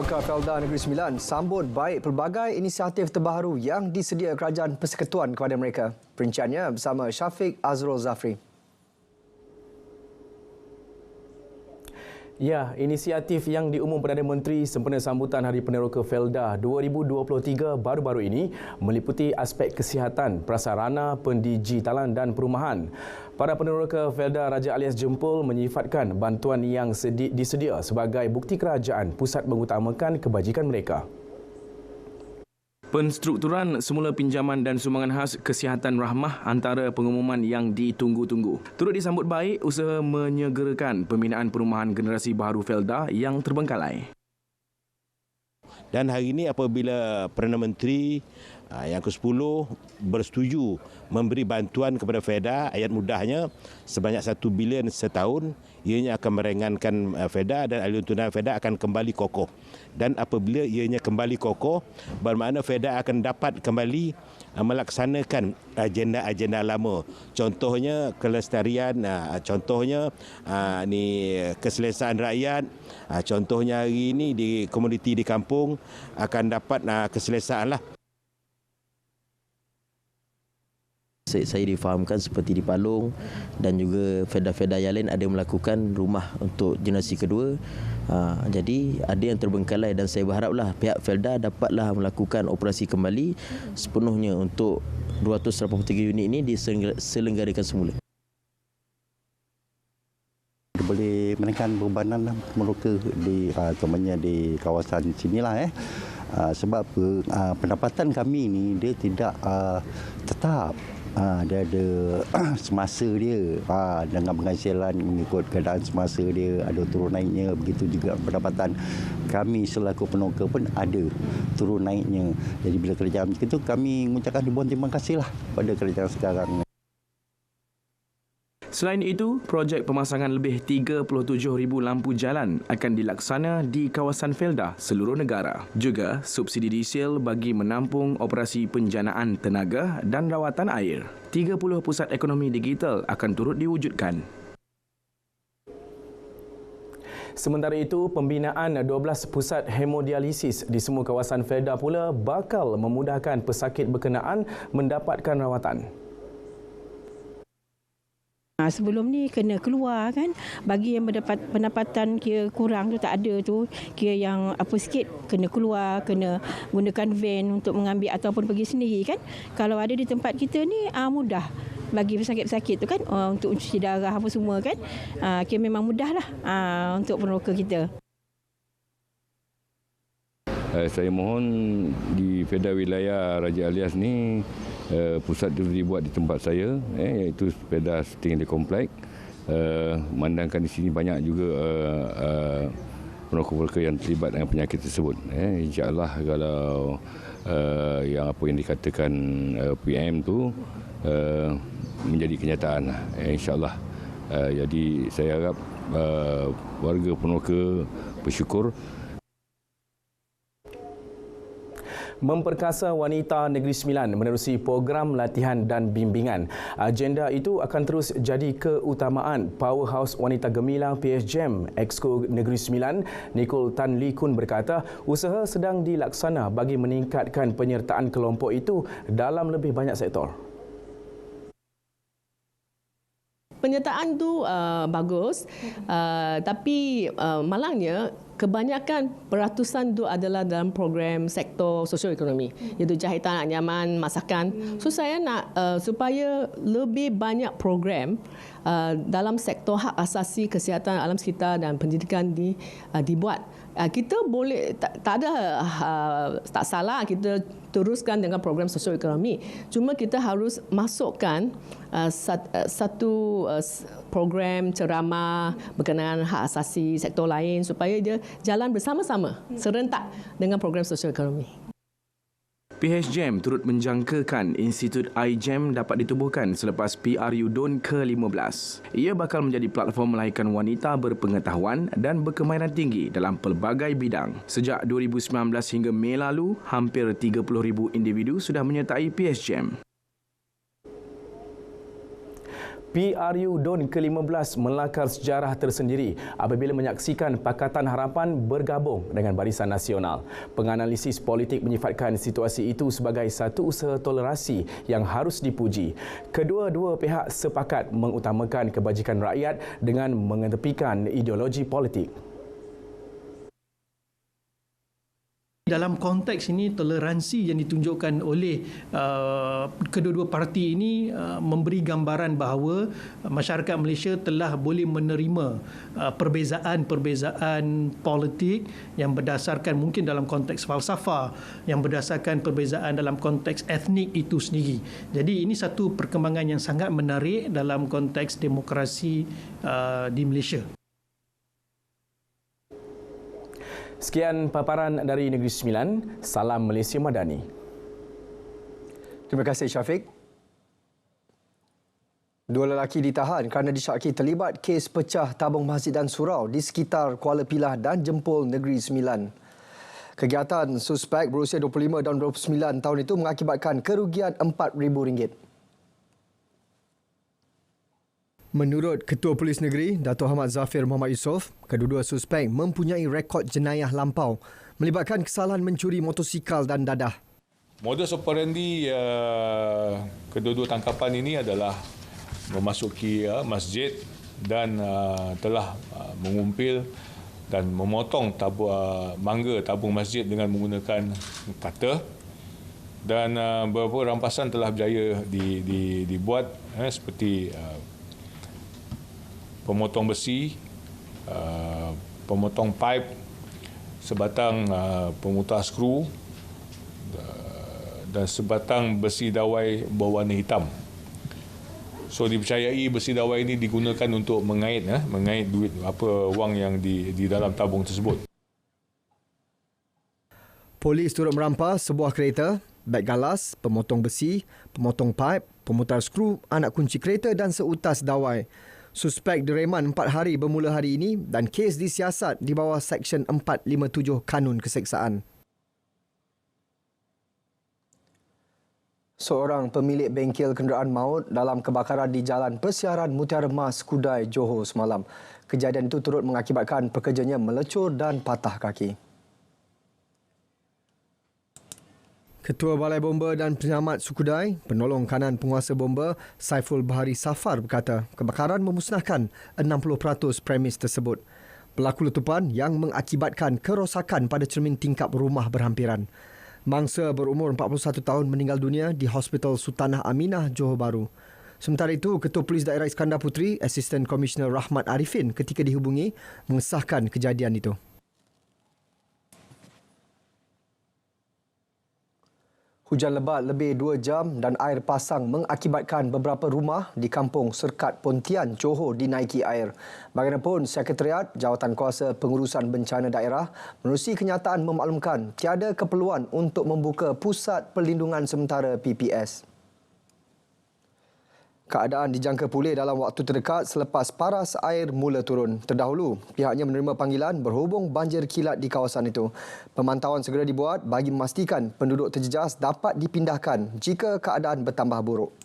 Peneroka Felda Negeri Sembilan sambut baik pelbagai inisiatif terbaru yang disedia Kerajaan Persekutuan kepada mereka. Perinciannya bersama Syafiq Azrul Zafri. Ya, inisiatif yang diumum Perdana Menteri sempena sambutan Hari Peneroka Felda 2023 baru-baru ini meliputi aspek kesihatan, prasarana, pendigitalan dan perumahan. Para peneroka Felda Raja Alias Jempol menyifatkan bantuan yang disedia sebagai bukti kerajaan pusat mengutamakan kebajikan mereka. Penstrukturan semula pinjaman dan sumbangan khas kesihatan rahmah antara pengumuman yang ditunggu-tunggu. Turut disambut baik usaha menyegerakan pembinaan perumahan generasi baru Felda yang terbengkalai. Dan hari ini apabila Perdana Menteri yang ke-10 bersetuju memberi bantuan kepada Felda, ayat mudahnya sebanyak 1 bilion setahun, ianya akan meringankan Felda dan aliran tunai Felda akan kembali kokoh. Dan apabila ianya kembali kokoh, bermakna Felda akan dapat kembali melaksanakan agenda-agenda lama. Contohnya kelestarian, contohnya keselesaan rakyat, contohnya hari ini di komuniti di kampung akan dapat keselesaan lah. Saya difahamkan seperti di Palung dan juga Felda-Felda yang lain ada melakukan rumah untuk generasi kedua. Jadi ada yang terbengkalai dan saya berharaplah pihak Felda dapatlah melakukan operasi kembali sepenuhnya untuk 283 unit ini diselenggarakan semula. Boleh menekan bebanan peneroka di temannya di kawasan sinilah sebab pendapatan kami ini dia tidak tetap. Dia ada semasa dia dengan penghasilan mengikut keadaan semasa dia ada turun naiknya. Begitu juga pendapatan kami selaku peneroka pun ada turun naiknya. Jadi bila kerajaan itu kami mengucapkan ribuan terima kasihlah pada kerajaan sekarang. Selain itu, projek pemasangan lebih 37,000 lampu jalan akan dilaksana di kawasan Felda seluruh negara. Juga subsidi diesel bagi menampung operasi penjanaan tenaga dan rawatan air. 30 pusat ekonomi digital akan turut diwujudkan. Sementara itu, pembinaan 12 pusat hemodialisis di semua kawasan Felda pula bakal memudahkan pesakit berkenaan mendapatkan rawatan. Sebelum ni kena keluar kan, bagi yang mendapat pendapatan kira kurang tu tak ada tu, kira yang apa sikit kena keluar, kena gunakan van untuk mengambil ataupun pergi sendiri kan. Kalau ada di tempat kita ni mudah bagi pesakit-pesakit tu kan, untuk cuci darah apa semua kan, kira memang mudahlah untuk peneroka kita. Saya mohon di Felda wilayah Raja Alias ni pusat itu dibuat di tempat saya, iaitu Felda Tinggi Kompleks. Memandangkan di sini banyak juga peneroka-peneroka yang terlibat dengan penyakit tersebut. InsyaAllah kalau yang apa yang dikatakan PM tu menjadi kenyataan, insyaAllah. Jadi saya harap warga peneroka bersyukur. Memperkasa wanita Negeri Sembilan menerusi program latihan dan bimbingan. Agenda itu akan terus jadi keutamaan Powerhouse Wanita Gemilang PSJM Exco Negeri Sembilan. Nicole Tan Lee Kun berkata, usaha sedang dilaksana bagi meningkatkan penyertaan kelompok itu dalam lebih banyak sektor. Penyertaan tu bagus, tapi malangnya kebanyakan peratusan itu adalah dalam program sektor sosioekonomi, iaitu jahitan, anyaman, masakan. So saya nak supaya lebih banyak program dalam sektor hak asasi kesihatan alam sekitar dan pendidikan dibuat. Kita boleh tak salah kita teruskan dengan program sosioekonomi. Cuma kita harus masukkan satu program ceramah berkenaan hak asasi sektor lain supaya dia jalan bersama-sama serentak dengan program sosioekonomi. PHJM turut menjangkakan Institut iGEM dapat ditubuhkan selepas PRU DUN ke-15. Ia bakal menjadi platform melahirkan wanita berpengetahuan dan berkemahiran tinggi dalam pelbagai bidang. Sejak 2019 hingga Mei lalu, hampir 30,000 individu sudah menyertai PHJM. PRU DUN ke-15 melakar sejarah tersendiri apabila menyaksikan Pakatan Harapan bergabung dengan Barisan Nasional. Penganalisis politik menyifatkan situasi itu sebagai satu usaha tolerasi yang harus dipuji. Kedua-dua pihak sepakat mengutamakan kebajikan rakyat dengan mengetepikan ideologi politik. Dalam konteks ini, toleransi yang ditunjukkan oleh kedua-dua parti ini memberi gambaran bahawa masyarakat Malaysia telah boleh menerima perbezaan politik yang berdasarkan mungkin dalam konteks falsafah, yang berdasarkan perbezaan dalam konteks etnik itu sendiri. Jadi ini satu perkembangan yang sangat menarik dalam konteks demokrasi di Malaysia. Sekian paparan dari Negeri Sembilan. Salam Malaysia Madani. Terima kasih Syafiq. Dua lelaki ditahan kerana disyaki terlibat kes pecah tabung masjid dan surau di sekitar Kuala Pilah dan Jempol Negeri Sembilan. Kegiatan suspek berusia 25 dan 29 tahun itu mengakibatkan kerugian RM4,000. Menurut Ketua Polis Negeri, Dato' Ahmad Zafir Muhammad Yusof, kedua-dua suspek mempunyai rekod jenayah lampau melibatkan kesalahan mencuri motosikal dan dadah. Modus operandi kedua-dua tangkapan ini adalah memasuki masjid dan telah mengumpil dan memotong mangga tabung masjid dengan menggunakan cutter, dan beberapa rampasan telah berjaya dibuat seperti pemotong besi, pemotong pipe, sebatang pemutar skru dan sebatang besi dawai berwarna hitam. So dipercayai besi dawai ini digunakan untuk mengait duit wang yang di dalam tabung tersebut. Polis turut merampas sebuah kereta, beg galas, pemotong besi, pemotong pipe, pemutar skru, anak kunci kereta dan seutas dawai. Suspek direman 4 hari bermula hari ini dan kes disiasat di bawah Seksyen 457 Kanun Keseksaan. Seorang pemilik bengkel kenderaan maut dalam kebakaran di Jalan Persiaran Mutiara Mas, Kudai, Johor semalam. Kejadian itu turut mengakibatkan pekerjanya melecur dan patah kaki. Ketua Balai Bomba dan Penyelamat Sukudai, penolong kanan penguasa bomba Saiful Bahari Safar berkata kebakaran memusnahkan 60% premis tersebut. Berlaku letupan yang mengakibatkan kerosakan pada cermin tingkap rumah berhampiran. Mangsa berumur 41 tahun meninggal dunia di Hospital Sultanah Aminah, Johor Bahru. Sementara itu, Ketua Polis Daerah Iskandar Puteri, Asisten Komisioner Rahmat Arifin ketika dihubungi mengesahkan kejadian itu. Hujan lebat lebih 2 jam dan air pasang mengakibatkan beberapa rumah di kampung Serkat Pontian, Johor dinaiki air. Bagaimanapun, Sekretariat Jawatan Kuasa Pengurusan Bencana Daerah menerusi kenyataan memaklumkan tiada keperluan untuk membuka Pusat Perlindungan Sementara PPS. Keadaan dijangka pulih dalam waktu terdekat selepas paras air mula turun. Terdahulu, pihaknya menerima panggilan berhubung banjir kilat di kawasan itu. Pemantauan segera dibuat bagi memastikan penduduk terjejas dapat dipindahkan jika keadaan bertambah buruk.